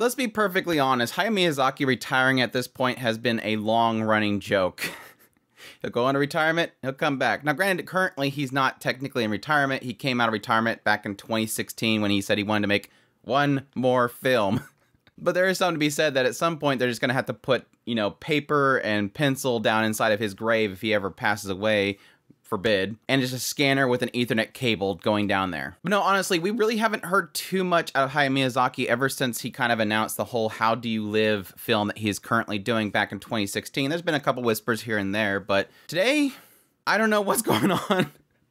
Let's be perfectly honest, Hayao Miyazaki retiring at this point has been a long-running joke. He'll go into retirement, he'll come back. Now granted, currently he's not technically in retirement. He came out of retirement back in 2016 when he said he wanted to make one more film. But there is something to be said that at some point they're just going to have to put, you know, paper and pencil down inside of his grave if he ever passes away, forbid, and just a scanner with an Ethernet cable going down there. But no, honestly, we really haven't heard too much out of Hayao Miyazaki ever since he kind of announced the whole How Do You Live film that he is currently doing back in 2016. There's been a couple whispers here and there, but today, I don't know what's going on.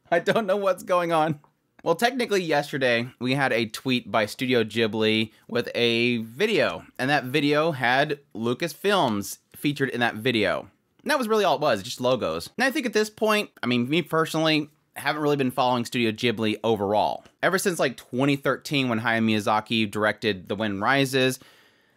I don't know what's going on. Well, technically yesterday, we had a tweet by Studio Ghibli with a video, and that video had Lucasfilms featured in that video. And that was really all it was, just logos. And I think at this point, I mean, me personally, haven't really been following Studio Ghibli overall. Ever since like 2013 when Hayao Miyazaki directed The Wind Rises,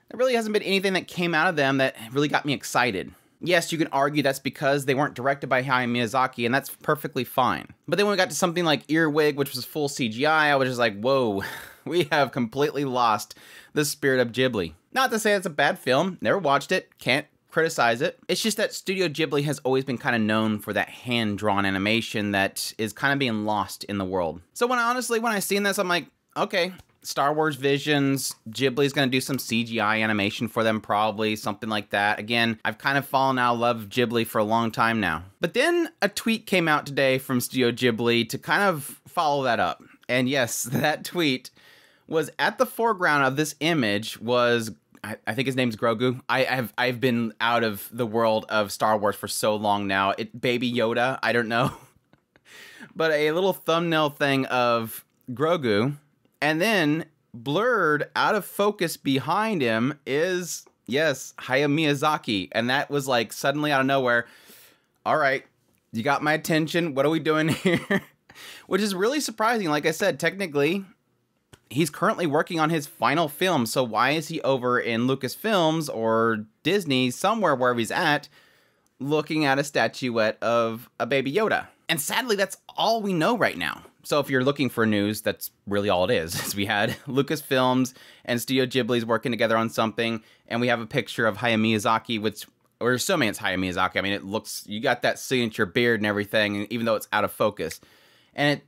there really hasn't been anything that came out of them that really got me excited. Yes, you can argue that's because they weren't directed by Hayao Miyazaki, and that's perfectly fine. But then when we got to something like Earwig, which was full CGI, I was just like, whoa, we have completely lost the spirit of Ghibli. Not to say it's a bad film, never watched it, can't criticize it. It's just that Studio Ghibli has always been kind of known for that hand-drawn animation that is kind of being lost in the world. So when I seen this, I'm like, okay, Star Wars Visions, Ghibli's gonna do some CGI animation for them probably, something like that. Again, I've kind of fallen out of love with Ghibli for a long time now. But then a tweet came out today from Studio Ghibli to kind of follow that up. And yes, that tweet was at the foreground of this image was, I think his name's Grogu. I've been out of the world of Star Wars for so long now. Baby Yoda, I don't know. But a little thumbnail thing of Grogu. And then, blurred out of focus behind him is, yes, Hayao Miyazaki. And that was like suddenly out of nowhere, all right, you got my attention, what are we doing here? Which is really surprising. Like I said, technically, he's currently working on his final film. So why is he over in Lucasfilms or Disney, somewhere wherever he's at, looking at a statuette of a Baby Yoda? And sadly, that's all we know right now. So if you're looking for news, that's really all it is. We had Lucasfilms and Studio Ghibli's working together on something, and we have a picture of Hayao Miyazaki, which, or assuming it's Hayao Miyazaki. I mean, it looks, you got that signature beard and everything, even though it's out of focus. And it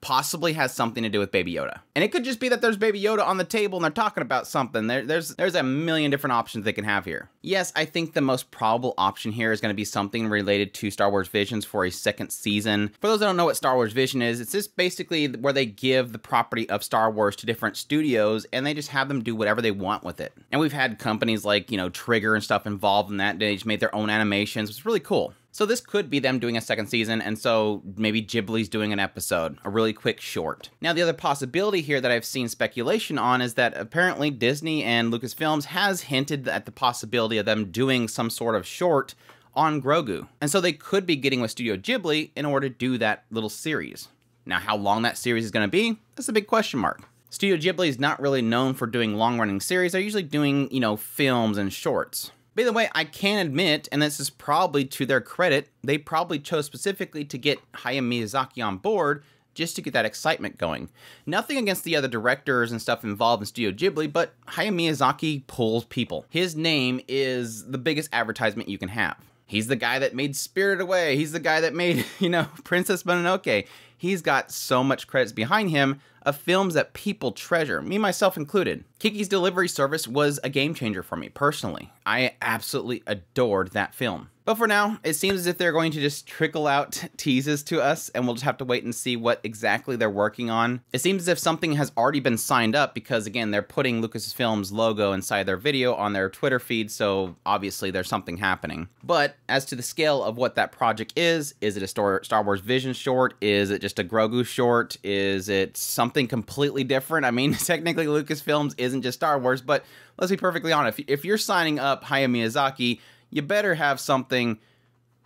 possibly has something to do with Baby Yoda. And it could just be that there's Baby Yoda on the table and they're talking about something. There's a million different options they can have here. Yes, I think the most probable option here is going to be something related to Star Wars Visions for a second season. For those that don't know what Star Wars Vision is, it's just basically where they give the property of Star Wars to different studios and they just have them do whatever they want with it. And we've had companies like, you know, Trigger and stuff involved in that. They just made their own animations. It's really cool. So this could be them doing a second season, and so maybe Ghibli's doing an episode, a really quick short. Now, the other possibility here that I've seen speculation on is that apparently Disney and Lucasfilms has hinted at the possibility of them doing some sort of short on Grogu. And so they could be getting with Studio Ghibli in order to do that little series. Now, how long that series is going to be, that's a big question mark. Studio Ghibli is not really known for doing long-running series. They're usually doing, you know, films and shorts. By the way, I can admit, and this is probably to their credit, they probably chose specifically to get Hayao Miyazaki on board just to get that excitement going. Nothing against the other directors and stuff involved in Studio Ghibli, but Hayao Miyazaki pulls people. His name is the biggest advertisement you can have. He's the guy that made Spirited Away. He's the guy that made, you know, Princess Mononoke. He's got so much credits behind him of films that people treasure, me myself included. Kiki's Delivery Service was a game changer for me personally. I absolutely adored that film. But for now, it seems as if they're going to just trickle out teases to us, and we'll just have to wait and see what exactly they're working on. It seems as if something has already been signed up because, again, they're putting Lucasfilm's logo inside their video on their Twitter feed, so obviously there's something happening. But as to the scale of what that project is it a Star Wars Vision short? Is it just a Grogu short? Is it something completely different? I mean, technically Lucasfilms isn't just Star Wars, but let's be perfectly honest. If you're signing up Hayao Miyazaki, you better have something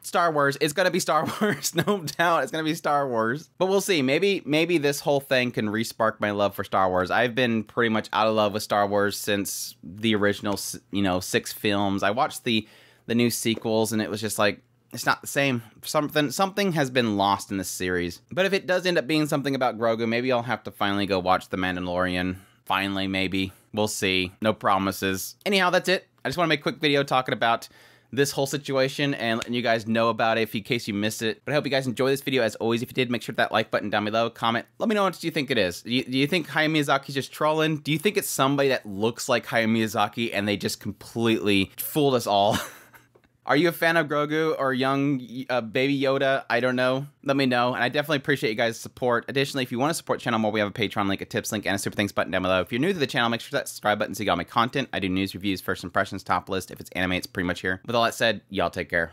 Star Wars. It's gonna be Star Wars, no doubt. It's gonna be Star Wars. But we'll see. Maybe this whole thing can re-spark my love for Star Wars. I've been pretty much out of love with Star Wars since the original, you know, 6 films. I watched the new sequels, and it was just like, it's not the same. Something has been lost in this series. But if it does end up being something about Grogu, maybe I'll have to finally go watch The Mandalorian. Finally, maybe. We'll see. No promises. Anyhow, that's it. I just want to make a quick video talking about this whole situation and letting you guys know about it in case you missed it. But I hope you guys enjoy this video. As always, if you did, make sure to hit that like button down below. Comment. Let me know what you think it is. Do you think Haya Miyazaki's just trolling? Do you think it's somebody that looks like Haya Miyazaki and they just completely fooled us all? Are you a fan of Grogu or young baby Yoda? I don't know. Let me know. And I definitely appreciate you guys' support. Additionally, if you want to support the channel more, we have a Patreon link, a tips link, and a super thanks button down below. If you're new to the channel, make sure to hit that subscribe button so you got my content. I do news, reviews, first impressions, top list. If it's anime, it's pretty much here. With all that said, y'all take care.